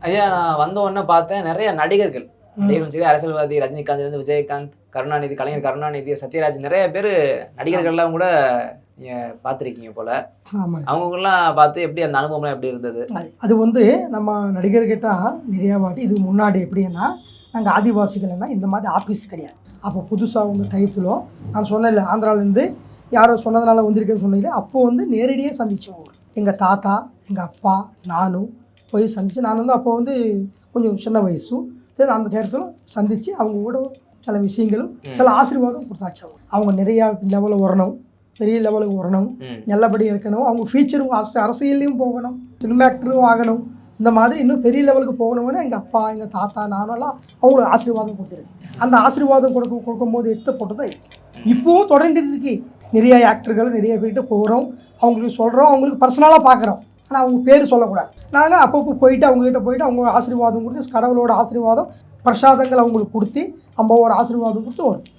ஐயா நான் வந்த உடனே பார்த்தேன் நிறைய நடிகர்கள் சரி அரசியல்வாதி ரஜினிகாந்த் விஜயகாந்த் கருணாநிதி கலைஞர் கருணாநிதி சத்யராஜ் நிறைய பேர் நடிகர்கள்லாம் கூட நீங்க பார்த்துருக்கீங்க போல. அவங்கெல்லாம் பார்த்து எப்படி அந்த அனுபவம்லாம் எப்படி இருந்தது? அது வந்து நம்ம நடிகர்கிட்ட நிறையா வாட்டி இது முன்னாடி எப்படின்னா நாங்கள் ஆதிவாசிகள்னா இந்த மாதிரி ஆஃபீஸ் கிடையாது. அப்போ புதுசாக உங்கள் டயத்தில் நான் சொன்னேன்ல ஆந்திராவிலேருந்து யாரோ சொன்னதுனால வந்திருக்கேன்னு சொன்னீங்களே, அப்போது வந்து நேரடியாக சந்தித்தோம். எங்கள் தாத்தா எங்கள் அப்பா நானும் போய் சந்தித்து நான் வந்து அப்போ வந்து கொஞ்சம் சின்ன வயசும் அந்த நேரத்தில் சந்தித்து அவங்க கூட சில விஷயங்களும் சில ஆசீர்வாதம் கொடுத்தாச்சு. அவங்க நிறையா லெவலில் வரணும், பெரிய லெவலுக்கு வரணும், நல்லபடியாக இருக்கணும், அவங்க ஃபியூச்சரும் அரசியல்லையும் போகணும், சினிமா ஆக்டரும் ஆகணும், இந்த மாதிரி இன்னும் பெரிய லெவலுக்கு போகணும்னு எங்கள் அப்பா எங்கள் தாத்தா நானெல்லாம் அவங்களுக்கு ஆசீர்வாதம் கொடுத்துருக்கு. அந்த ஆசீர்வாதம் கொடுக்கும்போது எடுத்து போட்டு தான் இப்போவும் தொடர்ந்துட்டு இருக்கு. நிறைய ஆக்டர்கள் நிறைய பேர்கிட்ட போகிறோம், அவங்களுக்கு சொல்கிறோம், அவங்களுக்கு பர்சனலாக பார்க்குறோம். ஆனால் அவங்க பேர் சொல்லக்கூடாது. நாங்கள் அப்பப்போ போயிட்டு அவங்ககிட்ட போயிட்டு அவங்க ஆசீர்வாதம் கொடுத்து கடவுளோட ஆசீர்வாதம் பிரசாதங்கள் அவங்களுக்கு கொடுத்து நம்ம ஒரு ஆசீர்வாதம் கொடுத்து வரும்.